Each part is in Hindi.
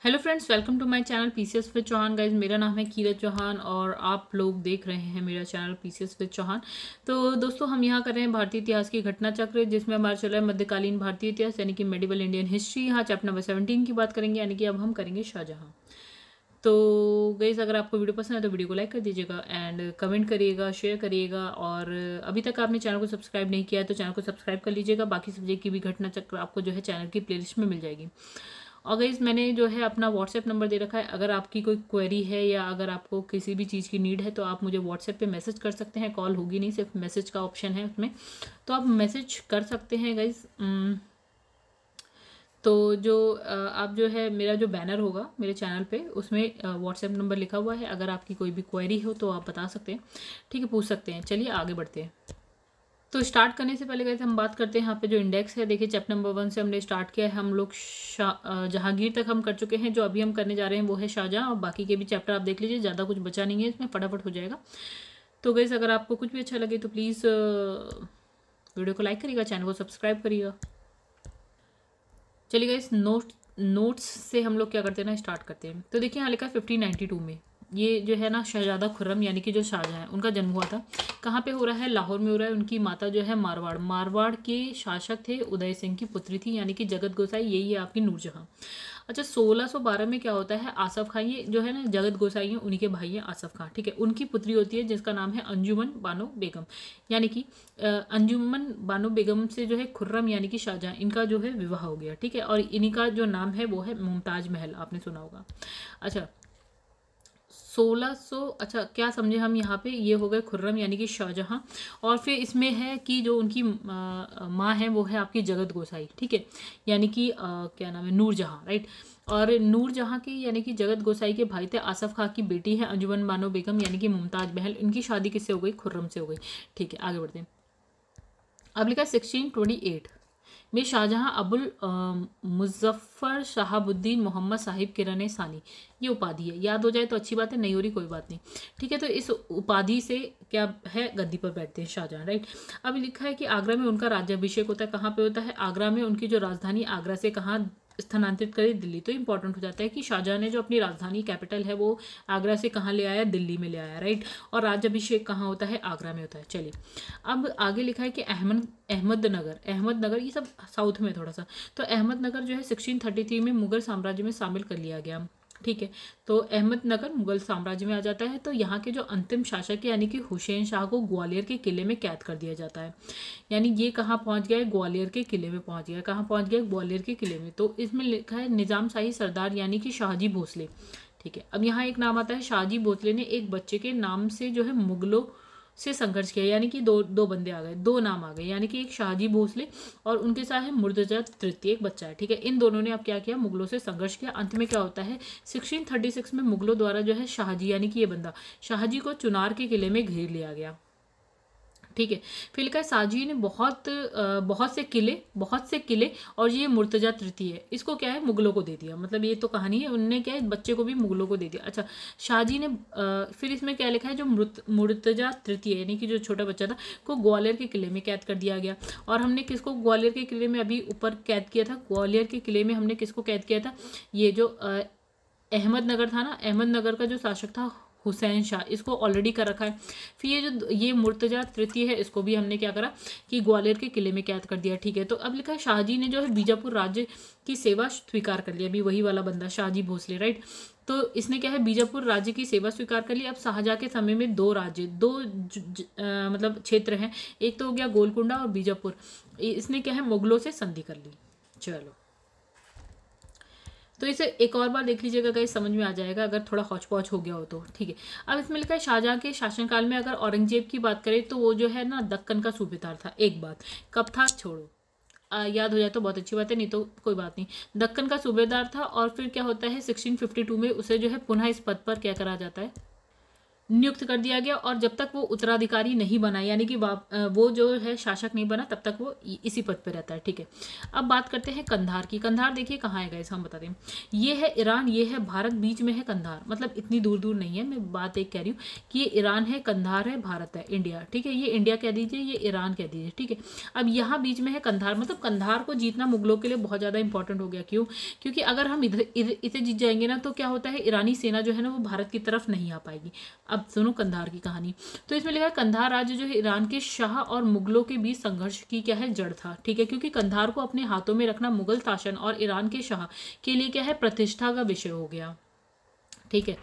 Hello friends, welcome to my channel PCS with Chauhan. Guys, मेरा नाम है कीरत चौहान और आप लोग देख रहे हैं मेरा चैनल पीसीएस विद चौहान। तो दोस्तों, हम यहाँ कर रहे हैं भारतीय इतिहास की घटना चक्र, जिसमें हमारा चल रहा है मध्यकालीन भारतीय इतिहास यानी कि मेडिवल इंडियन हिस्ट्री। यहाँ चैप्टर नंबर 17 की बात करेंगे, यानी कि अब हम करेंगे शाहजहाँ। तो गाइज, अगर आपको वीडियो पसंद है तो वीडियो को लाइक कर दीजिएगा एंड कमेंट करिएगा, शेयर करिएगा। और अभी तक आपने चैनल को सब्सक्राइब नहीं किया है तो चैनल को सब्सक्राइब कर लीजिएगा। बाकी सब्जेक्ट की भी घटना चक्र आपको जो है चैनल की प्लेलिस्ट में मिल जाएगी। और गाइस, मैंने जो है अपना व्हाट्सएप नंबर दे रखा है। अगर आपकी कोई क्वेरी है या अगर आपको किसी भी चीज़ की नीड है तो आप मुझे व्हाट्सएप पे मैसेज कर सकते हैं। कॉल होगी नहीं, सिर्फ मैसेज का ऑप्शन है उसमें, तो आप मैसेज कर सकते हैं गाइस। तो जो आप जो है मेरा जो बैनर होगा मेरे चैनल पे, उसमें व्हाट्सएप नंबर लिखा हुआ है। अगर आपकी कोई भी क्वेरी हो तो आप बता सकते हैं, ठीक है, पूछ सकते हैं। चलिए आगे बढ़ते हैं। तो स्टार्ट करने से पहले गाइस हम बात करते हैं यहाँ पे जो इंडेक्स है। देखिए, चैप्टर नंबर 1 से हमने स्टार्ट किया है। हम लोग जहांगीर तक हम कर चुके हैं। जो अभी हम करने जा रहे हैं वो है शाहजहाँ, और बाकी के भी चैप्टर आप देख लीजिए, ज़्यादा कुछ बचा नहीं है इसमें, फटाफट हो जाएगा। तो गाइस, अगर आपको कुछ भी अच्छा लगे तो प्लीज़ वीडियो को लाइक करिएगा, चैनल को सब्सक्राइब करिएगा। चलिए गाइस, नोट्स से हम लोग क्या करते हैं ना, स्टार्ट करते हैं। तो देखिए, यहाँ लिखा है 1592 में ये जो है ना शहजादा खुर्रम यानी कि जो शाहजहाँ है उनका जन्म हुआ था। कहाँ पे हो रहा है? लाहौर में हो रहा है। उनकी माता जो है मारवाड़ के शासक थे, उदय सिंह की पुत्री थी, यानी कि जगत गोसाई, यही है आपकी नूरजहाँ। अच्छा, 1612 में क्या होता है? आसफ खां, ये जो है ना जगत गोसाई हैं, उन्हीं के भाई हैं आसफ खां, ठीक है। उनकी पुत्री होती है जिसका नाम है अंजुमन बानो बेगम, यानी कि अंजुमन बानो बेगम से जो है खुर्रम यानी कि शाहजहाँ, इनका जो है विवाह हो गया, ठीक है। और इन्हीं का जो नाम है वो है मुमताज महल, आपने सुना होगा। अच्छा, 1600, अच्छा क्या समझे हम यहाँ पे? ये हो गए खुर्रम यानी कि शाहजहाँ। और फिर इसमें है कि जो उनकी माँ है वो है आपकी जगत गोसाई, ठीक है, यानी कि क्या नाम है? नूरजहाँ, राइट। और नूरजहाँ की यानी कि जगत गोसाई के भाई थे आसफ खां की बेटी है अंजुमन बानो बेगम यानी कि मुमताज महल। इनकी शादी किससे हो गई? खुर्रम से हो गई, ठीक है। आगे बढ़ते हैं। अब लिखा 1628 में शाहजहाँ अबुल मुजफ्फर शहाबुद्दीन मोहम्मद साहिब किरण सानी, ये उपाधि है। याद हो जाए तो अच्छी बात है, नहीं हो रही कोई बात नहीं, ठीक है। तो इस उपाधि से क्या है? गद्दी पर बैठते हैं शाहजहाँ, राइट। अब लिखा है कि आगरा में उनका राज्याभिषेक होता है। कहाँ पे होता है? आगरा में। उनकी जो राजधानी आगरा से कहाँ स्थानांतरित करी? दिल्ली। तो इंपॉर्टेंट हो जाता है कि शाहजहाँ ने जो अपनी राजधानी कैपिटल है वो आगरा से कहाँ ले आया? दिल्ली में ले आया, राइट। और राज्याभिषेक कहाँ होता है? आगरा में होता है। चलिए, अब आगे लिखा है कि अहमदनगर, ये सब साउथ में थोड़ा सा। तो अहमदनगर जो है 1633 में मुगल साम्राज्य में शामिल कर लिया गया, ठीक है। तो अहमदनगर मुगल साम्राज्य में आ जाता है। तो यहाँ के जो अंतिम शासक है यानी कि हुसैन शाह को ग्वालियर के किले में कैद कर दिया जाता है। यानी ये कहाँ पहुँच गया है? ग्वालियर के किले में पहुँच गया। कहाँ पहुँच गया? ग्वालियर के किले में। तो इसमें लिखा है निजाम शाही सरदार यानी कि शाहजी भोसले, ठीक है। अब यहाँ एक नाम आता है, शाहजी भोसले ने एक बच्चे के नाम से जो है मुगलों से संघर्ष किया, यानी कि दो दो बंदे आ गए, दो नाम आ गए, यानी कि एक शाहजी भोसले और उनके साथ है मुर्तजा तृतीय, एक बच्चा है, ठीक है। इन दोनों ने अब क्या किया? मुगलों से संघर्ष किया। अंत में क्या होता है? 1636 में मुगलों द्वारा जो है शाहजी यानी कि ये बंदा शाहजी को चुनार के किले में घेर लिया गया, ठीक है। फिर लिखा है शाहजी ने बहुत से किले और ये मुर्तजा तृतीय है, इसको क्या है? मुगलों को दे दिया। मतलब ये तो कहानी है, उनने क्या है? बच्चे को भी मुगलों को दे दिया। अच्छा, शाहजी ने फिर इसमें क्या लिखा है? जो मुर्तजा तृतीय यानी कि जो छोटा बच्चा था को ग्वालियर के किले में कैद कर दिया गया। और हमने किसको ग्वालियर के किले में अभी ऊपर कैद किया था? ग्वालियर के किले में हमने किसको कैद किया था? ये जो अहमदनगर था ना, अहमदनगर का जो शासक था हुसैन शाह, इसको ऑलरेडी कर रखा है। फिर ये मुर्तजा तृतीय है, इसको भी हमने क्या करा कि ग्वालियर के किले में कैद कर दिया, ठीक है। तो अब लिखा है शाहजी ने जो है बीजापुर राज्य की सेवा स्वीकार कर लिया। अभी वही वाला बंदा शाहजी भोसले, राइट। तो इसने क्या है? बीजापुर राज्य की सेवा स्वीकार कर ली। अब शाहजहाँ के समय में दो राज्य, मतलब क्षेत्र हैं, एक तो हो गया गोलकुंडा और बीजापुर। इसने क्या है? मुगलों से संधि कर ली। चलो, तो इसे एक और बार देख लीजिएगा गाइस, समझ में आ जाएगा अगर थोड़ा हौच पौच हो गया हो तो, ठीक है। अब इसमें लिखा है शाहजहाँ के शासनकाल में अगर औरंगजेब की बात करें तो वो जो है ना दक्कन का सूबेदार था। एक बात कब था? छोड़ो, याद हो जाए तो बहुत अच्छी बात है, नहीं तो कोई बात नहीं। दक्कन का सूबेदार था। और फिर क्या होता है? 1652 में उसे जो है पुनः इस पद पर क्या करा जाता है? नियुक्त कर दिया गया, और जब तक वो उत्तराधिकारी नहीं बना, यानी कि वो जो है शासक नहीं बना, तब तक वो इसी पद पे रहता है। ठीक है, अब बात करते हैं कंधार की। कंधार देखिए कहाँ है गाइस, हम बता दें, ये है ईरान, ये है भारत, बीच में है कंधार, मतलब इतनी दूर दूर नहीं है। मैं बात एक कह रही हूँ कि ये ईरान है, कंधार है, भारत है, इंडिया। ठीक है, ये इंडिया कह दीजिए, ये ईरान कह दीजिए। ठीक है, अब यहाँ बीच में है कंधार, मतलब कंधार को जीतना मुगलों के लिए बहुत ज़्यादा इंपॉर्टेंट हो गया। क्यों? क्योंकि अगर हम इधर इसे जीत जाएंगे ना, तो क्या होता है, ईरानी सेना जो है ना वो भारत की तरफ नहीं आ पाएगी। अब सुनो कंधार की कहानी। तो इसमें लिखा है कंधार राज्य जो है ईरान के शाह और मुगलों के बीच संघर्ष की क्या है, जड़ था। ठीक है, क्योंकि कंधार को अपने हाथों में रखना मुगल शासन और ईरान के शाह के लिए क्या है, प्रतिष्ठा का विषय हो गया। ठीक है,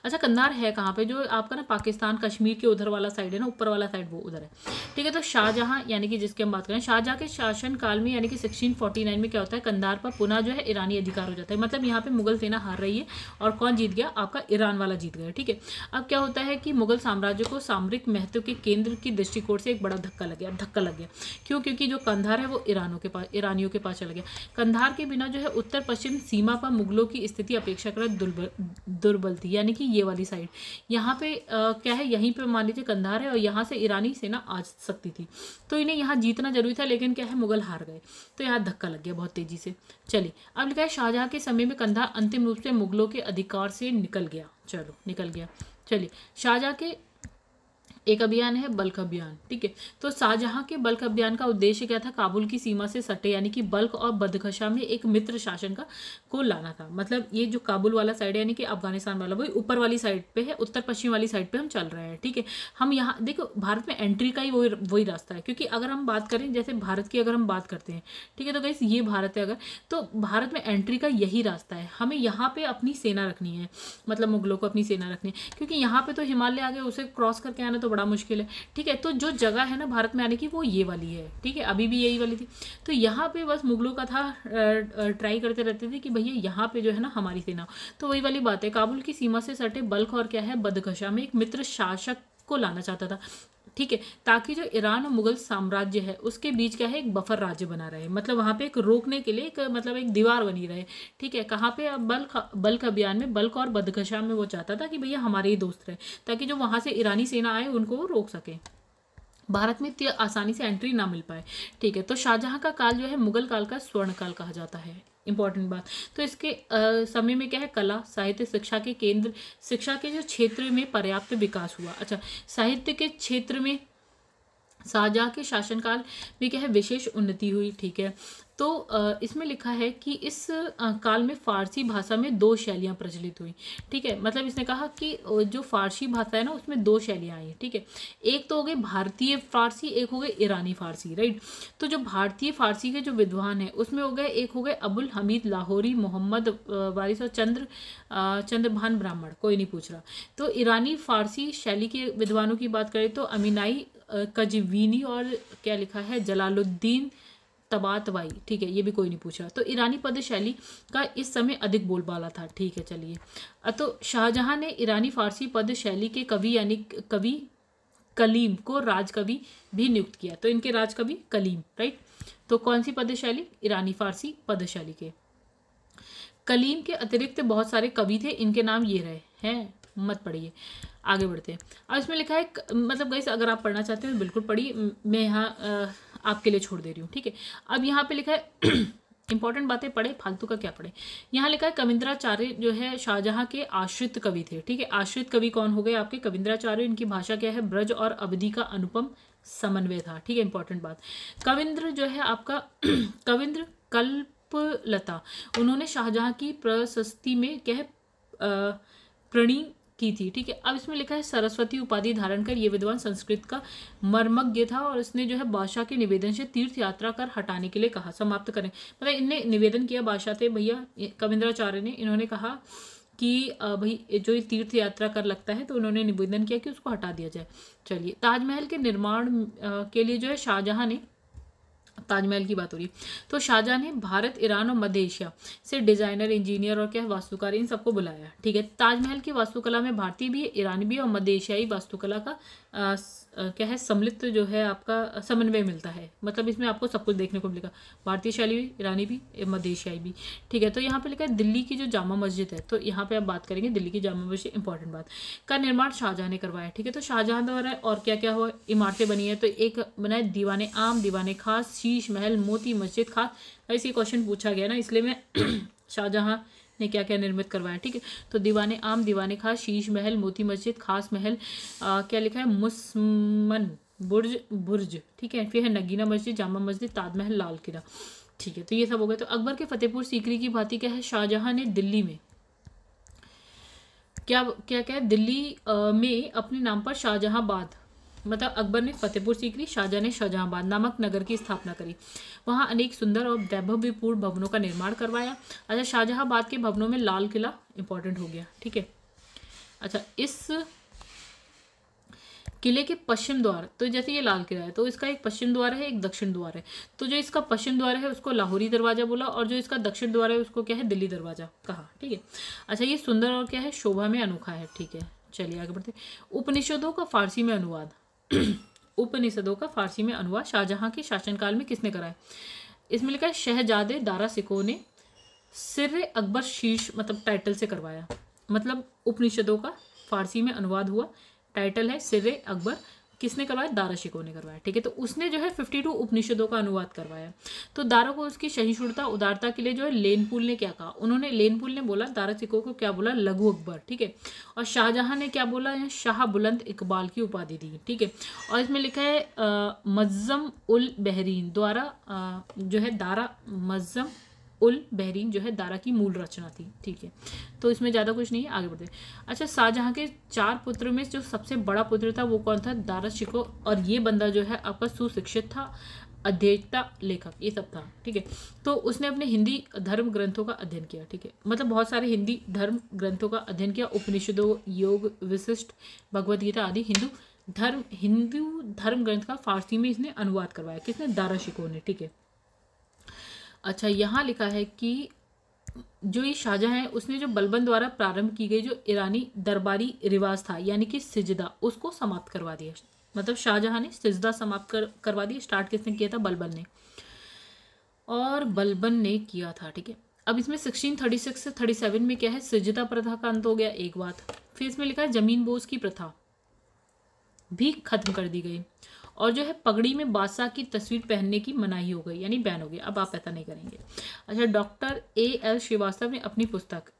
अच्छा कंधार है कहाँ पे, जो आपका ना पाकिस्तान कश्मीर के उधर वाला साइड है ना, ऊपर वाला साइड वो उधर है। ठीक है, तो शाहजहां यानी कि जिसकी हम बात करें, शाहजहां के शासन काल में यानी कि 1649 में क्या होता है, कंधार पर पुनः जो है ईरानी अधिकार हो जाता है। मतलब यहाँ पे मुगल सेना हार रही है और कौन जीत गया, आपका ईरान वाला जीत गया। ठीक है, अब क्या होता है कि मुगल साम्राज्य को सामरिक महत्व के केंद्र की दृष्टिकोण से एक बड़ा धक्का लग गया। क्यों? क्योंकि जो कंधार है वो ईरानियों के पास चला गया। कंधार के बिना जो है उत्तर पश्चिम सीमा पर मुगलों की स्थिति अपेक्षाकृत दुर्बल थी, यानी कि ये वाली साइड यहाँ पे क्या है, यहीं पे मान लीजिए कंधार है और यहाँ से ईरानी सेना आ सकती थी, तो इन्हें यहाँ जीतना जरूरी था, लेकिन क्या है, मुगल हार गए, तो यहाँ धक्का लग गया बहुत तेजी से। चलिए अब लिखा है शाहजहां के समय में कंधार अंतिम रूप से मुगलों के अधिकार से निकल गया। चलो निकल गया। चलिए शाहजहां के एक अभियान है बल्क अभियान। ठीक है, तो शाहजहां के बल्क अभियान का उद्देश्य क्या था, काबुल की सीमा से सटे यानी कि बल्क और बदखशा में एक मित्र शासन को लाना था। मतलब ये जो काबुल वाला साइड है यानी कि अफगानिस्तान वाला, वही ऊपर वाली साइड पे है, उत्तर पश्चिम वाली साइड पे हम चल रहे हैं। ठीक है, हम यहाँ देखो भारत में एंट्री का ही वही रास्ता है, क्योंकि अगर हम बात करें जैसे भारत की अगर हम बात करते हैं, ठीक है, तो गाइस ये भारत है अगर, तो भारत में एंट्री का यही रास्ता है। हमें यहाँ पे अपनी सेना रखनी है, मतलब मुगलों को अपनी सेना रखनी है, क्योंकि यहाँ पे तो हिमालय आ गए, उसे क्रॉस करके आना तो बड़ा मुश्किल है। ठीक है, तो जो जगह है ना भारत में आने की वो ये वाली है। ठीक है, अभी भी यही वाली थी, तो यहाँ पे बस मुगलों का था, ट्राई करते रहते थे कि भैया यहाँ पे जो है ना हमारी सेना, तो वही वाली बात है, काबुल की सीमा से सटे बल्क और क्या है बदखशा में एक मित्र शासक को लाना चाहता था। ठीक है, ताकि जो ईरान और मुगल साम्राज्य है उसके बीच क्या है, एक बफर राज्य बना रहे, मतलब वहां पे एक रोकने के लिए एक मतलब एक दीवार बनी रहे। ठीक है, कहाँ पे, बल्क अभियान में बल्क और बदखशा में वो चाहता था कि भैया हमारे ही दोस्त रहे, ताकि जो वहां से ईरानी सेना आए उनको वो रोक सके, भारत में इतनी आसानी से एंट्री ना मिल पाए। ठीक है, तो शाहजहां का काल जो है मुगल काल का स्वर्ण काल कहा जाता है। इंपॉर्टेंट बात, तो इसके समय में क्या है, कला साहित्य शिक्षा के केंद्र, शिक्षा के जो क्षेत्र में पर्याप्त विकास हुआ। अच्छा, साहित्य के क्षेत्र में शाहजहां के शासनकाल में क्या है, विशेष उन्नति हुई। ठीक है, तो इसमें लिखा है कि इस काल में फारसी भाषा में 2 शैलियाँ प्रचलित हुई। ठीक है, मतलब इसने कहा कि जो फारसी भाषा है ना उसमें 2 शैलियाँ आई। ठीक है, एक तो हो गई भारतीय फारसी, एक हो गई ईरानी फारसी, राइट। तो जो भारतीय फारसी के जो विद्वान है उसमें हो गए, एक हो गए अबुल हमीद लाहौरी, मोहम्मद वारिस और चंद्रभान ब्राह्मण, कोई नहीं पूछ रहा। तो ईरानी फारसी शैली के विद्वानों की बात करें तो अमीनाई कजवीनी और क्या लिखा है, जलालुद्दीन तबातबाई। ठीक है, ये भी कोई नहीं पूछा। तो ईरानी पद शैली का इस समय अधिक बोलबाला था। ठीक है, चलिए, तो शाहजहां ने ईरानी फारसी पद शैली के कवि यानी कवि कलीम को राजकवि भी नियुक्त किया। तो इनके राजकवि कलीम, राइट। तो कौन सी पद शैली, ईरानी फारसी पद शैली के। कलीम के अतिरिक्त बहुत सारे कवि थे, इनके नाम ये रहे हैं, मत पढ़िए, आगे बढ़ते हैं। अब इसमें लिखा है, मतलब गाइस अगर आप पढ़ना चाहते हो तो बिल्कुल पढ़िए, मैं यहाँ आपके लिए छोड़ दे रही हूँ। ठीक है, अब यहाँ पे लिखा है इंपॉर्टेंट बातें पढ़े, फालतू का क्या पढ़े। यहाँ लिखा है कविंद्राचार्य जो है शाहजहां के आश्रित कवि थे। ठीक है, आश्रित कवि कौन हो गए आपके, कविंद्राचार्य। इनकी भाषा क्या है, ब्रज और अवधी का अनुपम समन्वय था। ठीक है, इंपॉर्टेंट बात। कविंद्र जो है आपका कविंद्र कल्पलता, उन्होंने शाहजहां की प्रशस्ति में क्या है प्रणीम की थी। ठीक है, अब इसमें लिखा है सरस्वती उपाधि धारण कर ये विद्वान संस्कृत का मर्मज्ञ था और इसने जो है बादशाह के निवेदन से तीर्थ यात्रा कर हटाने के लिए कहा, समाप्त करें। मतलब इनने निवेदन किया बादशाह थे भैया, कविंद्राचार्य ने, इन्होंने कहा कि भाई जो तीर्थ यात्रा कर लगता है, तो उन्होंने निवेदन किया कि उसको हटा दिया जाए। चलिए, ताजमहल के निर्माण के लिए जो है शाहजहां ने, ताजमहल की बात हो रही, तो शाहजहां ने भारत, ईरान और मध्य एशिया से डिजाइनर, इंजीनियर और क्या वास्तुकार, इन सबको बुलाया। ठीक है, ताजमहल की वास्तुकला में भारतीय भी, ईरानी भी और मध्य एशियाई वास्तुकला का क्या है, सम्मिलित जो है आपका समन्वय मिलता है। मतलब इसमें आपको सब कुछ देखने को मिलेगा, भारतीय शैली भी, ईरानी भी, मध्य एशियाई भी। ठीक है, तो यहाँ पे लिखा है दिल्ली की जो जामा मस्जिद है, तो यहाँ पे आप बात करेंगे दिल्ली की जामा मस्जिद, इंपॉर्टेंट बात, का निर्माण शाहजहां ने करवाया। ठीक है, तो शाहजहां द्वारा और क्या क्या हुआ, इमारतें बनी है, तो एक बनाए दीवाने आम, दीवाने खास, शीश महल, मोती मस्जिद खास। ऐसे क्वेश्चन पूछा गया ना, इसलिए मैं शाहजहां ने क्या क्या निर्मित करवाया। ठीक है, तो दीवाने आम, दीवाने खास, शीश महल, मोती मस्जिद, खास महल, क्या लिखा है, मुसमन बुर्ज, बुर्ज। ठीक है, फिर है नगीना मस्जिद, जामा मस्जिद, ताजमहल, लाल किला। ठीक है, तो ये सब हो गए। तो अकबर के फतेहपुर सीकरी की भांति क्या है, शाहजहां ने दिल्ली में क्या क्या क्या है, दिल्ली में अपने नाम पर शाहजहांबाद, मतलब अकबर ने फतेहपुर सीकरी, शाहजहां ने शाहजहांबाद नामक नगर की स्थापना करी। वहां अनेक सुंदर और वैभवपूर्ण भवनों का निर्माण करवाया। अच्छा, शाहजहांबाद के भवनों में लाल किला इंपॉर्टेंट हो गया। ठीक है, अच्छा, इस किले के पश्चिम द्वार, तो जैसे ये लाल किला है तो इसका एक पश्चिम द्वार है, एक दक्षिण द्वार है। तो जो इसका पश्चिम द्वार है उसको लाहौरी दरवाजा बोला, और जो इसका दक्षिण द्वार है उसको क्या है, दिल्ली दरवाजा कहा। ठीक है, अच्छा, ये सुंदर और क्या है, शोभा में अनोखा है। ठीक है, चलिए आगे बढ़ते। उपनिषदों का फारसी में अनुवाद उपनिषदों का फारसी में अनुवाद शाहजहां के शासनकाल में किसने कराया? इसमें लिखा है शहजादे दारा सिकोह ने सिर अकबर शीर्ष, मतलब टाइटल से करवाया। मतलब उपनिषदों का फारसी में अनुवाद हुआ, टाइटल है सिर अकबर, किसने करवाया? दारा शिकोह ने करवाया। ठीक है, तो उसने जो है 52 उपनिषदों का अनुवाद करवाया। तो दारा को उसकी सहिष्णुता, उदारता के लिए जो है लेनपुल ने क्या कहा, उन्होंने, लेनपुल ने बोला दारा शिकोह को क्या बोला, लघु अकबर। ठीक है, और शाहजहां ने क्या बोला, शाह बुलंद इकबाल की उपाधि दी। ठीक है, और इसमें लिखा है मज्जम उल बहरीन द्वारा जो है दारा, मज्जम उल बहरीन जो है दारा की मूल रचना थी। ठीक है, तो इसमें ज़्यादा कुछ नहीं है, आगे बढ़ते। अच्छा, शाहजहां के 4 पुत्र में जो सबसे बड़ा पुत्र था वो कौन था? दारा शिकोह, और ये बंदा जो है आपका सुशिक्षित था, अध्येता, लेखक, ये सब था। ठीक है, तो उसने अपने हिंदी धर्म ग्रंथों का अध्ययन किया। ठीक है, मतलब बहुत सारे हिंदी धर्म ग्रंथों का अध्ययन किया, उपनिषदों, योग, विशिष्ट, भगवद गीता आदि हिंदू धर्म ग्रंथ का फारसी में इसने अनुवाद करवाया। किसने? दारा शिकोह ने। ठीक है, अच्छा, यहाँ लिखा है कि जो ये शाहजहां है उसने जो बलबन द्वारा प्रारंभ की गई जो ईरानी दरबारी रिवाज था, यानी कि सिजदा, उसको समाप्त करवा दिया। मतलब शाहजहां ने सिजदा समाप्त करवा दिया। स्टार्ट किसने किया था? बलबन ने, और बलबन ने किया था। ठीक है, अब इसमें 1636 से 37 में क्या है, सिजदा प्रथा का अंत हो गया, एक बात। फिर इसमें लिखा है जमीन बोझ की प्रथा भी खत्म कर दी गई, और जो है पगड़ी में बादशाह की तस्वीर पहनने की मनाही हो गई, यानी बैन हो गई, अब आप ऐसा नहीं करेंगे। अच्छा, डॉक्टर ए.एल. श्रीवास्तव ने अपनी पुस्तक,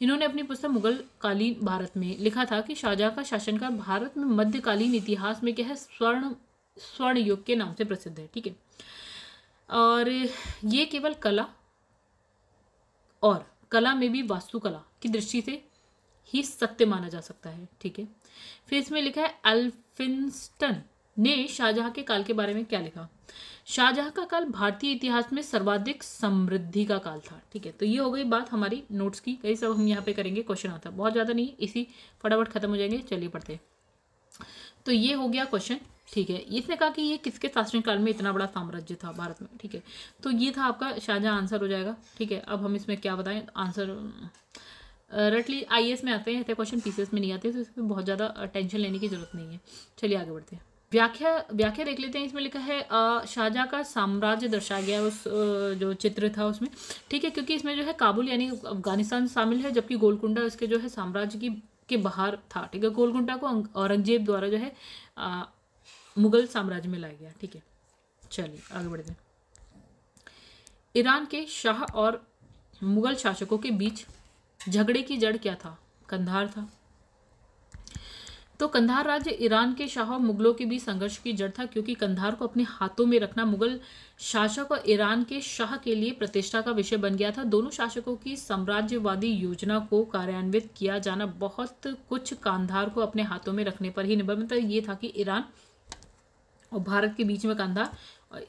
इन्होंने अपनी पुस्तक मुगल कालीन भारत में लिखा था कि शाहजहां का शासनकाल भारत में मध्यकालीन इतिहास में क्या है, स्वर्ण युग के नाम से प्रसिद्ध है। ठीक है, और ये केवल कला में भी वास्तुकला की दृष्टि से ही सत्य माना जा सकता है। ठीक है, फिर इसमें लिखा है एल्फिंस्टन ने शाहजहां के काल के बारे में क्या लिखा? शाहजहां का काल भारतीय इतिहास में सर्वाधिक समृद्धि का काल था। ठीक है, तो ये हो गई बात हमारी नोट्स की, कई सब हम यहाँ पे करेंगे, क्वेश्चन आता है बहुत ज़्यादा नहीं, इसी फटाफट खत्म हो जाएंगे। चलिए पढ़ते हैं। तो ये हो गया क्वेश्चन। ठीक है, इसने कहा कि ये किसके शासनकाल में इतना बड़ा साम्राज्य था भारत में। ठीक है, तो ये था आपका शाहजहां, आंसर हो जाएगा। ठीक है, अब हम इसमें क्या बताएं, आंसर रटली IAS में आते हैं ऐसे क्वेश्चन, PCS में नहीं आते, तो इसमें बहुत ज़्यादा टेंशन लेने की जरूरत नहीं है। चलिए आगे बढ़ते हैं। व्याख्या देख लेते हैं। इसमें लिखा है शाहजहां का साम्राज्य दर्शाया गया उस जो चित्र था उसमें। ठीक है, क्योंकि इसमें जो है काबुल यानी अफगानिस्तान शामिल है, जबकि गोलकुंडा इसके जो है साम्राज्य के बाहर था। ठीक है, गोलकुंडा को औरंगजेब द्वारा जो है मुगल साम्राज्य में लाया गया। ठीक है, चलिए आगे बढ़ते हैं। ईरान के शाह और मुगल शासकों के बीच झगड़े की जड़ क्या था? कंधार था। तो कंधार राज्य ईरान के शाह और मुगलों के बीच संघर्ष की जड़ था, क्योंकि कंधार को अपने हाथों में रखना मुगल शासक और ईरान के शाह के लिए प्रतिष्ठा का विषय बन गया था। दोनों शासकों की साम्राज्यवादी योजना को कार्यान्वित किया जाना बहुत कुछ कंधार को अपने हाथों में रखने पर ही निर्भर, मतलब ये था कि ईरान और भारत के बीच में कंधार,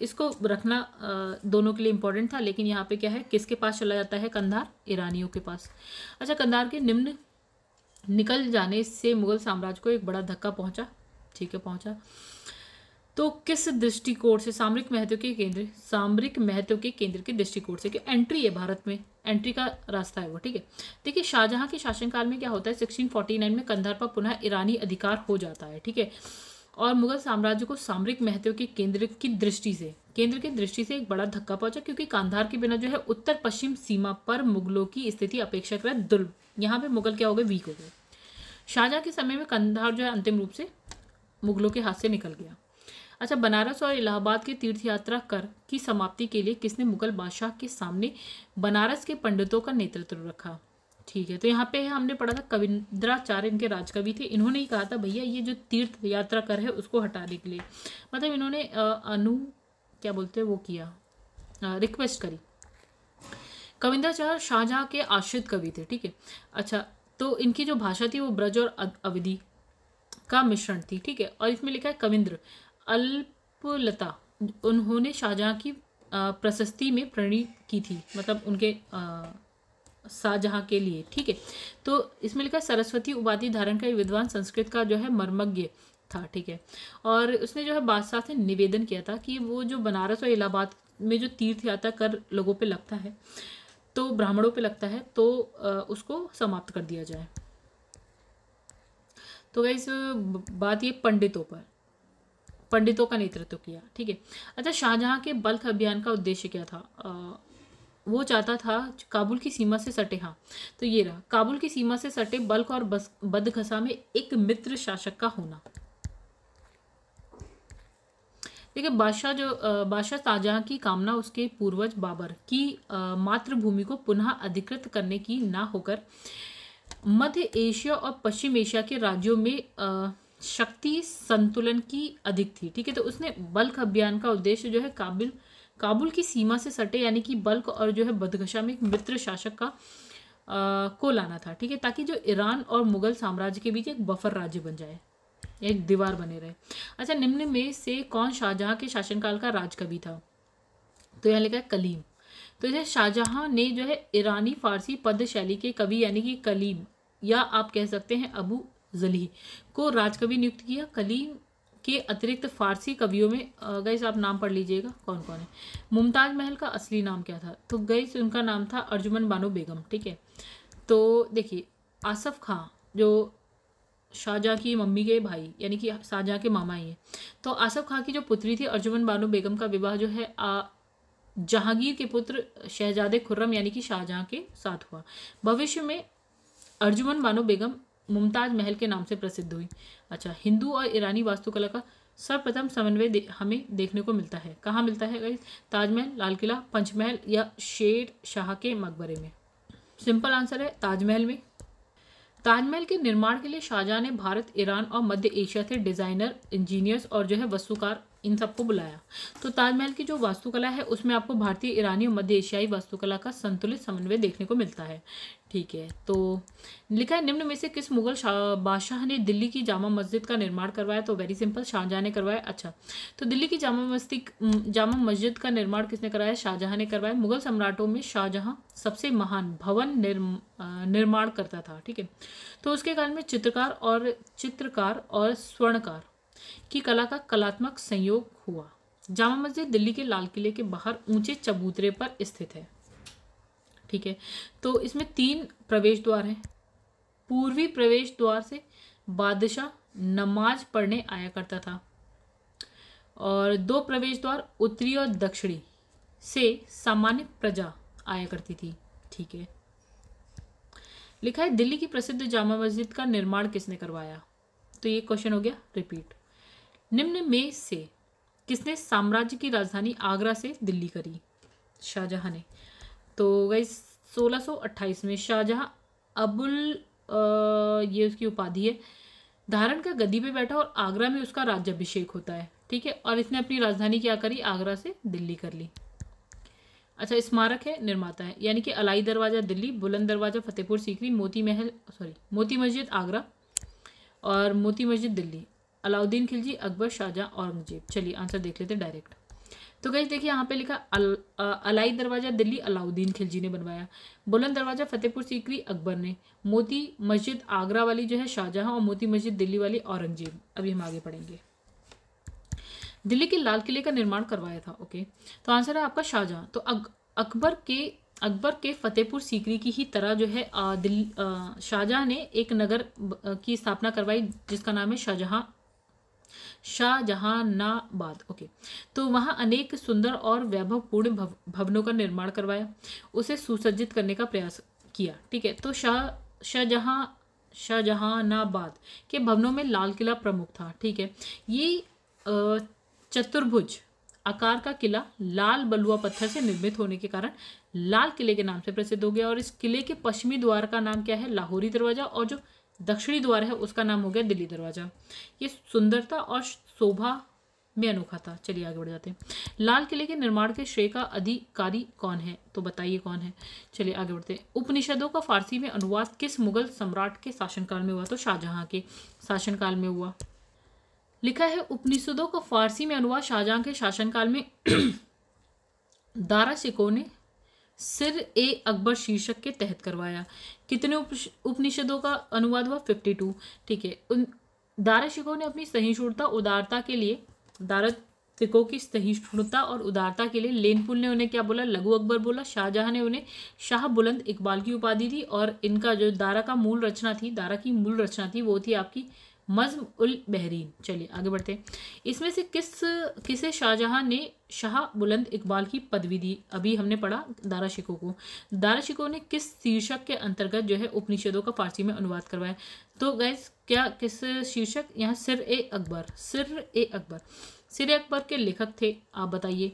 इसको रखना दोनों के लिए इंपॉर्टेंट था। लेकिन यहाँ पे क्या है, किसके पास चला जाता है कंधार? ईरानियों के पास। अच्छा, कंधार के निकल जाने से मुगल साम्राज्य को एक बड़ा धक्का पहुंचा। ठीक है, पहुंचा। तो किस दृष्टिकोण से सामरिक महत्व के केंद्र के दृष्टिकोण से, कि एंट्री है भारत में, एंट्री का रास्ता है वो, ठीक है। देखिए शाहजहां के शासनकाल में क्या होता है, 1649 में कंधार पर पुनः ईरानी अधिकार हो जाता है, ठीक है। और मुगल साम्राज्य को सामरिक महत्व के केंद्र की दृष्टि से एक बड़ा धक्का पहुंचा, क्योंकि कांधार के बिना जो है उत्तर पश्चिम सीमा पर मुगलों की स्थिति अपेक्षाकृत दुर्बल, यहाँ पे मुगल क्या हो गए, वीक हो गए। शाहजहां के समय में कंधार जो है अंतिम रूप से मुगलों के हाथ से निकल गया। अच्छा, बनारस और इलाहाबाद की तीर्थ यात्रा कर की समाप्ति के लिए किसने मुगल बादशाह के सामने बनारस के पंडितों का नेतृत्व रखा, ठीक है। तो यहाँ पे हमने पढ़ा था कविंद्राचार्य इनके राजकवि थे, इन्होंने ही कहा था भैया ये जो तीर्थ यात्रा कर है उसको हटाने के लिए, मतलब इन्होंने क्या बोलते हैं वो किया, रिक्वेस्ट करी। कविंद्राचार्य शाहजहां के आश्रित कवि थे, ठीक है। अच्छा, तो इनकी जो भाषा थी वो ब्रज और अवधी का मिश्रण थी, ठीक है। और इसमें लिखा है कविंद्र अल्पलता, उन्होंने शाहजहां की प्रशस्ति में प्रणीत की थी, मतलब उनके शाहजहां के लिए, ठीक है। तो इसमें लिखा है सरस्वती उपाधि धारण का विद्वान, संस्कृत का जो है मर्मज्ञ था, ठीक है। और उसने जो है बादशाह से निवेदन किया था कि वो जो बनारस और इलाहाबाद में जो तीर्थ यात्रा कर लोगों पे लगता है, तो ब्राह्मणों पे लगता है, तो उसको समाप्त कर दिया जाए। तो गाइस बात ये पंडितों का नेतृत्व किया, ठीक है। अच्छा, शाहजहां के बल्ख अभियान का उद्देश्य क्या था, वो चाहता था काबुल की सीमा से सटे, हाँ तो ये रहा, काबुल की सीमा से सटे बल्ख और बदखसा में एक मित्र शासक का होना। देखिए बादशाह शाहजहां की कामना उसके पूर्वज बाबर की मातृभूमि को पुनः अधिकृत करने की ना होकर मध्य एशिया और पश्चिम एशिया के राज्यों में शक्ति संतुलन की अधिक थी, ठीक है। तो उसने बल्ख अभियान का उद्देश्य जो है काबुल की सीमा से सटे यानी कि बल्ख और जो है बदखशा में एक मित्र शासक का को लाना था, ठीक है, ताकि जो ईरान और मुगल साम्राज्य के बीच एक बफर राज्य बन जाए, एक दीवार बने रहे। अच्छा, निम्न में से कौन शाहजहां के शासनकाल का राजकवि था, तो यहाँ लिखा है कलीम। तो इसे शाहजहां ने जो है ईरानी फारसी पद शैली के कवि यानी कि कलीम, या आप कह सकते हैं अबू जली को राजकवि नियुक्त किया। कलीम के अतिरिक्त फारसी कवियों में गाइस आप नाम पढ़ लीजिएगा कौन कौन है। मुमताज महल का असली नाम क्या था, तो गाइस उनका नाम था अर्जुमन बानो बेगम, ठीक है। तो देखिए आसफ खां जो शाहजहां की मम्मी के भाई यानी कि शाहजहां के मामा ही है, तो आसफ खां की जो पुत्री थी अर्जुमन बानो बेगम का विवाह जो है जहांगीर के पुत्र शहजादे खुर्रम यानी कि शाहजहां के साथ हुआ। भविष्य में अर्जुमन बानो बेगम मुमताज महल के नाम से प्रसिद्ध हुई। अच्छा, हिंदू और ईरानी वास्तुकला का सर्वप्रथम समन्वय हमें देखने को मिलता है, कहाँ मिलता है गाइस, ताजमहल, लाल किला, पंचमहल या शेर शाह के मकबरे में। सिंपल आंसर है ताजमहल में। ताजमहल के निर्माण के लिए शाहजहां ने भारत, ईरान और मध्य एशिया से डिजाइनर, इंजीनियर्स और जो है वास्तुकार इन सबको बुलाया। तो ताजमहल की जो वास्तुकला है उसमें आपको भारतीय, ईरानी और मध्य एशियाई वास्तुकला का संतुलित समन्वय देखने को मिलता है, ठीक है। तो लिखा है निम्न में से किस मुगल बादशाह ने दिल्ली की जामा मस्जिद का निर्माण करवाया, तो वेरी सिंपल शाहजहां ने करवाया। अच्छा, तो दिल्ली की जामा मस्जिद का निर्माण किसने कराया, शाहजहां ने करवाया। मुगल सम्राटों में शाहजहां सबसे महान भवन निर्माण करता था, ठीक है। तो उसके काल में चित्रकार और स्वर्णकार की कला का कलात्मक संयोग हुआ। जामा मस्जिद दिल्ली के लाल किले के बाहर ऊंचे चबूतरे पर स्थित है, ठीक है। तो इसमें 3 प्रवेश द्वार हैं। पूर्वी प्रवेश द्वार से बादशाह नमाज पढ़ने आया करता था, और 2 प्रवेश द्वार उत्तरी और दक्षिणी से सामान्य प्रजा आया करती थी, ठीक है। लिखा है दिल्ली की प्रसिद्ध जामा मस्जिद का निर्माण किसने करवाया, तो ये क्वेश्चन हो गया रिपीट। निम्न में से किसने साम्राज्य की राजधानी आगरा से दिल्ली करी, शाहजहां ने। तो गाइस 1628 में शाहजहां ये उसकी उपाधि है, धारण का गद्दी पे बैठा और आगरा में उसका राज्याभिषेक होता है, ठीक है। और इसने अपनी राजधानी क्या करी, आगरा से दिल्ली कर ली। अच्छा, स्मारक है, निर्माता है, यानी कि अलाई दरवाज़ा दिल्ली, बुलंद दरवाज़ा फतेहपुर सीकरी, मोती मस्जिद आगरा और मोती मस्जिद दिल्ली, अलाउद्दीन खिलजी, अकबर, शाहजहां, औरंगजेब। चलिए आंसर देख लेते हैं डायरेक्ट। तो गाइस देखिए यहाँ पे लिखा अलाई दरवाज़ा दिल्ली अलाउद्दीन खिलजी ने बनवाया, बुलंद दरवाज़ा फतेहपुर सीकरी अकबर ने, मोती मस्जिद आगरा वाली जो है शाहजहां, और मोती मस्जिद दिल्ली वाली औरंगजेब। अभी हम आगे पढ़ेंगे। दिल्ली के लाल किले का निर्माण करवाया था? ओके, तो आंसर है आपका शाहजहां। तो अकबर के फतेहपुर सीकरी की ही तरह जो है शाहजहां ने एक नगर की स्थापना करवाई जिसका नाम है शाहजहानाबाद। ओके, तो वहाँ अनेक सुंदर और वैभवपूर्ण भवनों का निर्माण करवाया, उसे सुसज्जित करने का प्रयास किया। ठीक है, तो शाहजहानाबाद के भवनों में लाल किला प्रमुख था। ठीक है, ये चतुर्भुज आकार का किला लाल बलुआ पत्थर से निर्मित होने के कारण लाल किले के नाम से प्रसिद्ध हो गया। और इस किले के पश्चिमी द्वार का नाम क्या है? लाहौरी दरवाजा। और जो दक्षिणी द्वार है उसका नाम हो गया दिल्ली दरवाजा। ये सुंदरता और शोभा में अनोखा था। चलिए आगे बढ़ जाते हैं। लाल किले के निर्माण के श्रेय का अधिकारी कौन है? तो बताइए कौन है। चलिए आगे बढ़ते हैं। उपनिषदों का फारसी में अनुवाद किस मुगल सम्राट के शासनकाल में हुआ? तो शाहजहां के शासनकाल में हुआ। लिखा है उपनिषदों का फारसी में अनुवाद शाहजहां के शासनकाल में दारा शिकोह ने सिर ए अकबर शीर्षक के तहत करवाया। कितने उपनिषदों का अनुवाद हुआ? 52। ठीक है, दारा शिकोह ने अपनी सहिष्णुता उदारता के लिए दारा शिकोह की सहिष्णुता और उदारता के लिए लेनपुल ने उन्हें क्या बोला? लघु अकबर बोला। शाहजहां ने उन्हें शाह बुलंद इकबाल की उपाधि दी। और इनका जो दारा की मूल रचना थी वो थी आपकी मज़्म उल बहरीन। चलिए आगे बढ़ते हैं। इसमें से किसे शाहजहां ने शाह बुलंद इकबाल की पदवी दी? अभी हमने पढ़ा दारा शिकोह को। दारा शिकोह ने किस शीर्षक के अंतर्गत जो है उपनिषदों का फारसी में अनुवाद करवाया? तो गाइस क्या किस शीर्षक? यहाँ सिर ए अकबर के लेखक थे, आप बताइए।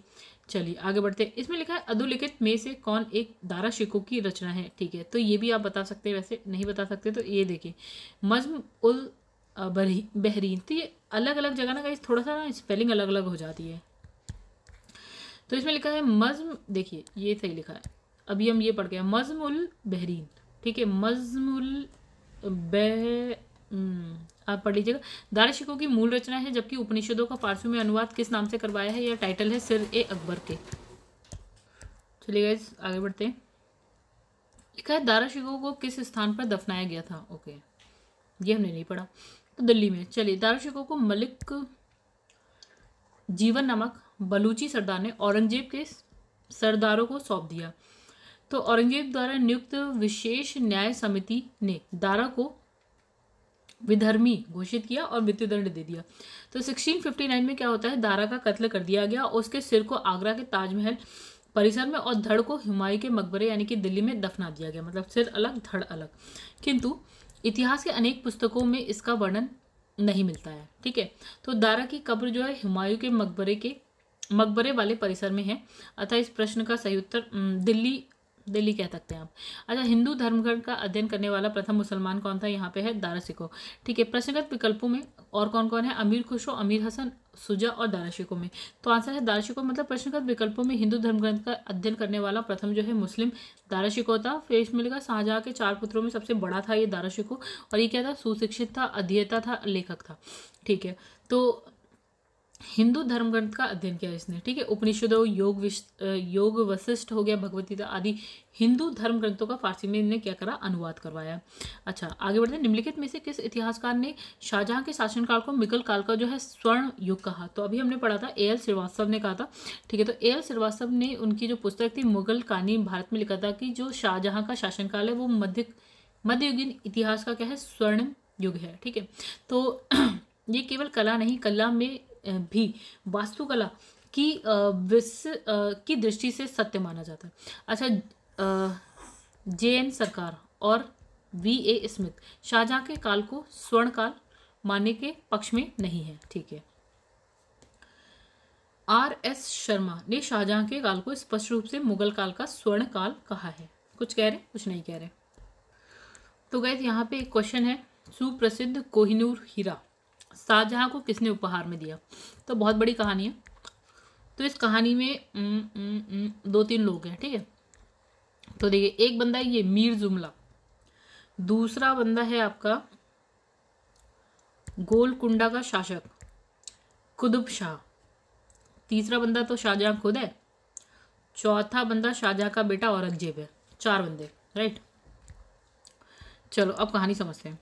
चलिए आगे बढ़ते हैं। इसमें लिखा है अधोलिखित में से कौन एक दारा शिकोह की रचना है? ठीक है, तो ये भी आप बता सकते हैं, वैसे नहीं बता सकते तो ये देखिए मज़्म उल बहरीन। तो ये अलग अलग जगह ना गाइस थोड़ा सा ना स्पेलिंग अलग अलग हो जाती है। तो इसमें लिखा है मज़्म, देखिए ये सही लिखा है, अभी हम ये पढ़ गए मज़्म उल बहरीन। ठीक है, मज़्म उल आप पढ़ लीजिएगा। दारा शिकोह की मूल रचना है, जबकि उपनिषदों का फारसी में अनुवाद किस नाम से करवाया है? यह टाइटल है सिर ए अकबर के। चलिए गाइस आगे बढ़ते हैं। लिखा है दारा शिकोह को किस स्थान पर दफनाया गया था? ओके, ये हमने नहीं पढ़ा, तो दिल्ली में। चलिए, दारा शिकोह को मलिक जीवन नामक बलूची सरदार ने औरंगजेब के सरदारों को सौंप दिया। तो औरंगजेब द्वारा नियुक्त विशेष न्याय समिति ने दारा को विधर्मी घोषित किया और मृत्युदंड दे दिया। तो 1659 में क्या होता है? दारा का कत्ल कर दिया गया और उसके सिर को आगरा के ताजमहल परिसर में और धड़ को हुमायूं के मकबरे यानी कि दिल्ली में दफना दिया गया। मतलब सिर अलग धड़ अलग। किंतु इतिहास के अनेक पुस्तकों में इसका वर्णन नहीं मिलता है। ठीक है, तो दारा की कब्र जो है हुमायूं के मकबरे वाले परिसर में है। अतः इस प्रश्न का सही उत्तर दिल्ली कह सकते हैं आप। अच्छा, हिंदू धर्मग्रंथ का अध्ययन करने वाला प्रथम मुसलमान कौन था? यहाँ पे है दारा शिकोह। ठीक है, प्रश्नगत विकल्पों में और कौन कौन है? अमीर खुसरो, अमीर हसन, सुजा और दारा शिकोह में। तो आंसर है दारा शिकोह। मतलब प्रश्नगत विकल्पों में हिंदू धर्मग्रंथ का अध्ययन करने वाला प्रथम जो है मुस्लिम दारा शिकोह था। फिर इसमें लिखा शाहजहां के 4 पुत्रों में सबसे बड़ा था ये दारा शिकोह। और ये क्या था? सुशिक्षित था, अध्येता था, लेखक था। ठीक है, तो हिंदू धर्मग्रंथ का अध्ययन किया इसने। ठीक है, उपनिषदों, योग वशिष्ठ हो गया, भगवद गीता आदि हिंदू धर्म ग्रंथों का फारसी में इन्हें क्या करा? अनुवाद करवाया। अच्छा आगे बढ़ते हैं। निम्नलिखित में से किस इतिहासकार ने शाहजहां के शासनकाल को मुगल काल का जो है स्वर्ण युग कहा? तो अभी हमने पढ़ा था A.L. श्रीवास्तव ने कहा था। ठीक है, तो A.L. श्रीवास्तव ने उनकी जो पुस्तक थी मुगल कानीन भारत में लिखा था कि जो शाहजहां का शासनकाल है वो मध्ययुगीन इतिहास का क्या है? स्वर्ण युग है। ठीक है, तो ये केवल कला नहीं, कला में भी वास्तुकला की दृष्टि से सत्य माना जाता है। अच्छा, J.N. सरकार और V.A. स्मिथ शाहजहां के काल को स्वर्ण काल मानने के पक्ष में नहीं है। ठीक है, R.S. शर्मा ने शाहजहां के काल को स्पष्ट रूप से मुगल काल का स्वर्ण काल कहा है। कुछ कह रहे, कुछ नहीं कह रहे। तो गाइस यहाँ पे एक क्वेश्चन है, सुप्रसिद्ध कोहिनूर हीरा शाहजहां को किसने उपहार में दिया? तो बहुत बड़ी कहानी है। तो इस कहानी में 2-3 लोग हैं। ठीक है, तो देखिए, एक बंदा है ये मीर जुमला, दूसरा बंदा है आपका गोलकुंडा का शासक कुतुब शाह, तीसरा बंदा तो शाहजहां खुद है, चौथा बंदा शाहजहां का बेटा औरंगजेब है। 4 बंदे, राइट। चलो अब कहानी समझते हैं।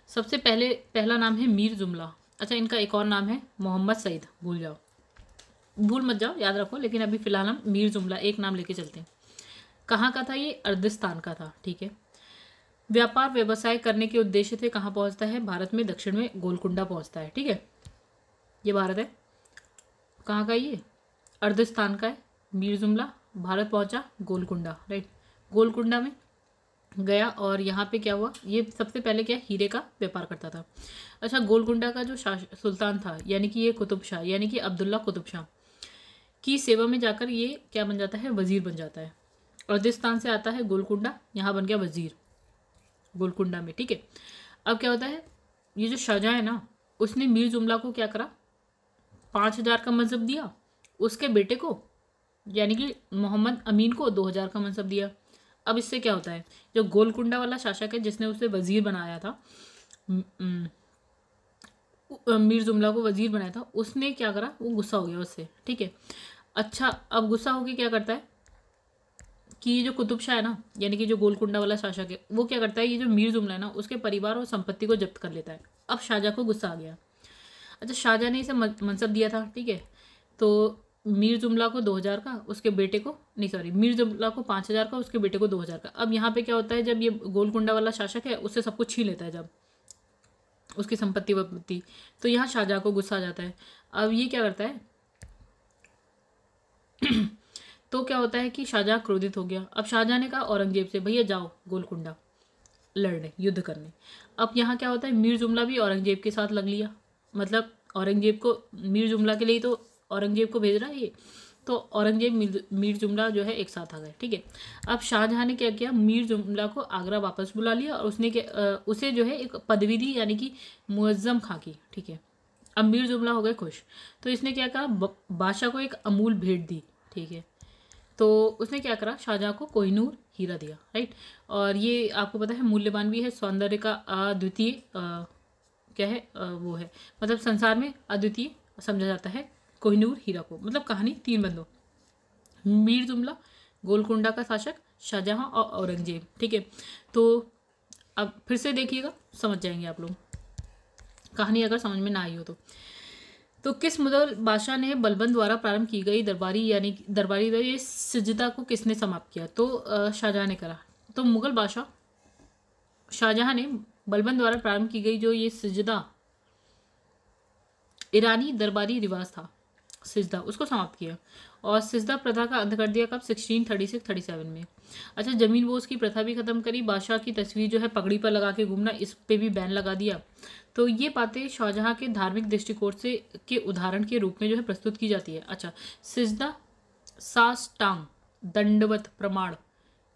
सबसे पहला नाम है मीर जुमला। अच्छा, इनका एक और नाम है मोहम्मद सईद, भूल जाओ। भूल मत जाओ, याद रखो, लेकिन अभी फिलहाल हम मीर जुमला एक नाम लेके चलते हैं। कहाँ का था ये? अर्दिस्तान का था, ठीक है। व्यापार व्यवसाय करने के उद्देश्य से कहाँ पहुँचता है? भारत में दक्षिण में गोलकुंडा पहुँचता है, ठीक है। ये भारत है। कहाँ का ये? अर्दिस्तान का है। मीर जुमला भारत पहुँचा गोलकुंडा, राइट। गोलकुंडा में गया और यहाँ पे क्या हुआ? ये सबसे पहले क्या, हीरे का व्यापार करता था। अच्छा, गोलकुंडा का जो सुल्तान था, यानी कि ये कुतुब शाह, यानी कि अब्दुल्ला कुतुब शाह की सेवा में जाकर ये क्या बन जाता है? वजीर बन जाता है। अर्दिस्तान से आता है गोलकुंडा, यहाँ बन गया वजीर गोलकुंडा में, ठीक है। अब क्या होता है, ये जो शाहजहाँ है ना, उसने मीर जुमला को क्या करा? 5,000 का मनसब दिया। उसके बेटे को यानी कि मोहम्मद अमीन को 2,000 का मनसब दिया। अब इससे क्या होता है, जो गोलकुंडा वाला शासक है जिसने उसे वजीर बनाया था, मीर जुमला को वजीर बनाया था, उसने क्या करा? वो गुस्सा हो गया उससे, ठीक है। अच्छा, अब गुस्सा होकर क्या करता है कि ये जो कुतुब शाह है ना, यानी कि जो गोलकुंडा वाला शासक है, वो क्या करता है, ये जो मीर जुमला है ना, उसके परिवार और संपत्ति को जब्त कर लेता है। अब शाहजहाँ को गुस्सा आ गया। अच्छा, शाहजहाँ ने इसे मनसब दिया था, ठीक है। तो मीर जुमला को 2,000 का, उसके बेटे को नहीं, सॉरी, मीर जुमला को 5,000 का, उसके बेटे को 2,000 का। अब यहाँ पे क्या होता है, जब ये गोलकुंडा वाला शासक है उससे सब कुछ छीन लेता है, जब उसकी संपत्ति वपत्ति, तो यहाँ शाहजहाँ को गुस्सा आ जाता है। अब ये क्या करता है तो क्या होता है कि शाहजहाँ क्रोधित हो गया। अब शाहजहाँ ने कहा औरंगजेब से, भैया जाओ गोलकुंडा लड़ने, युद्ध करने। अब यहाँ क्या होता है, मीर जुमला भी औरंगजेब के साथ लग लिया। मतलब औरंगजेब को, मीर जुमला के लिए तो औरंगजेब को भेज रहा है ये, तो औरंगजेब मीर जुमला जो है एक साथ आ गए, ठीक है। अब शाहजहाँ ने क्या किया, मीर जुमला को आगरा वापस बुला लिया और उसने उसे जो है एक पदवी दी, यानी कि मुअज्जम खां की, ठीक है। अब मीर जुमला हो गए खुश, तो इसने क्या कहा, बादशाह को एक अमूल भेंट दी, ठीक है। तो उसने क्या करा, शाहजहाँ को कोहिनूर हीरा दिया, राइट। और ये आपको पता है मूल्यवान भी है, सौंदर्य का अद्वितीय क्या है, वो है, मतलब संसार में अद्वितीय समझा जाता है कोहिनूर हीरा को। मतलब कहानी 3 बंदों, मीर जुमला, गोलकुंडा का शासक, शाहजहाँ और औरंगजेब, ठीक है। तो अब फिर से देखिएगा, समझ जाएंगे आप लोग कहानी, अगर समझ में ना आई हो तो किस मुगल बादशाह ने बलबन द्वारा प्रारंभ की गई दरबारी, यानी दरबारी ये सिजदा को किसने समाप्त किया? तो शाहजहाँ ने करा। तो मुगल बादशाह शाहजहाँ ने बलबन द्वारा प्रारंभ की गई जो ये सिजदा, ईरानी दरबारी रिवाज था सिजदा, उसको समाप्त किया। और सिजदा प्रथा का अंत कर दिया कब? 1636-37 में। अच्छा, जमीन बोझ की प्रथा भी खत्म करी। बादशाह की तस्वीर जो है पगड़ी पर लगा के घूमना, इस पे भी बैन लगा दिया। तो ये बातें शाहजहाँ के धार्मिक दृष्टिकोण से के उदाहरण के रूप में जो है प्रस्तुत की जाती है। अच्छा, सिजदा साष्टांग दंडवत प्रमाण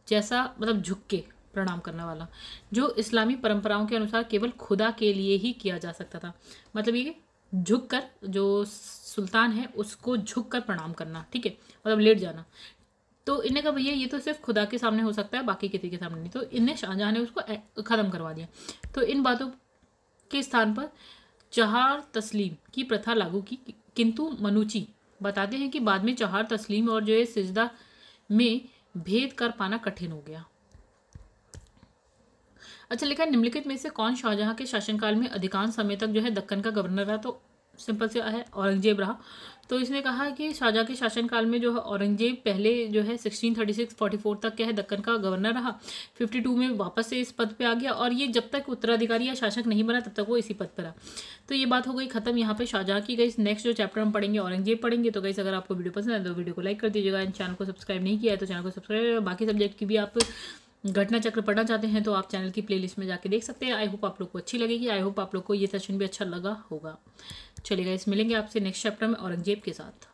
जैसा, मतलब झुक के प्रणाम करने वाला, जो इस्लामी परंपराओं के अनुसार केवल खुदा के लिए ही किया जा सकता था। मतलब ये झुक कर, जो सुल्तान है उसको झुक कर प्रणाम करना, ठीक है, मतलब लेट जाना। तो इन्हें कहा भैया ये तो सिर्फ खुदा के सामने हो सकता है, बाकी किसी के सामने नहीं। तो इन्हें शाहजहाँ ने उसको ख़त्म करवा दिया। तो इन बातों के स्थान पर चहार तस्लीम की प्रथा लागू की, किंतु मनुची बताते हैं कि बाद में चहार तस्लीम और जो है सिजदा में भेद कर पाना कठिन हो गया। अच्छा, लिखा निम्नलिखित में से कौन शाहजहाँ के शासनकाल में अधिकांश समय तक जो है दक्कन का गवर्नर रहा? तो सिंपल से है, औरंगजेब रहा। तो इसने कहा कि शाहजहाँ के शासनकाल में जो है औरंगजेब पहले जो है 1636-44 तक क्या है दक्कन का गवर्नर रहा। 52 में वापस से इस पद पे आ गया, और ये जब तक उत्तराधिकारी या शासक नहीं बना तब तक वो इसी पद पर रहा। तो ये बात हो गई खत्म यहाँ पे शाहजहाँ की। गई नेक्स्ट जो चैप्टर हम पढ़ेंगे औरंगजेब पढ़ेंगे। तो गाइस अगर आपको वीडियो पसंद है तो वीडियो को लाइक कर दीजिएगा, चैनल को सब्सक्राइब नहीं किया है तो चैनल को सब्सक्राइब। बाकी सब्जेक्ट की भी आप घटना चक्र पढ़ना चाहते हैं तो आप चैनल की प्लेलिस्ट में जाके देख सकते हैं। आई होप आप लोग को अच्छी लगेगी, आई होप आप लोग को ये सेशन भी अच्छा लगा होगा। चलिए गाइस, मिलेंगे आपसे नेक्स्ट चैप्टर में औरंगजेब के साथ।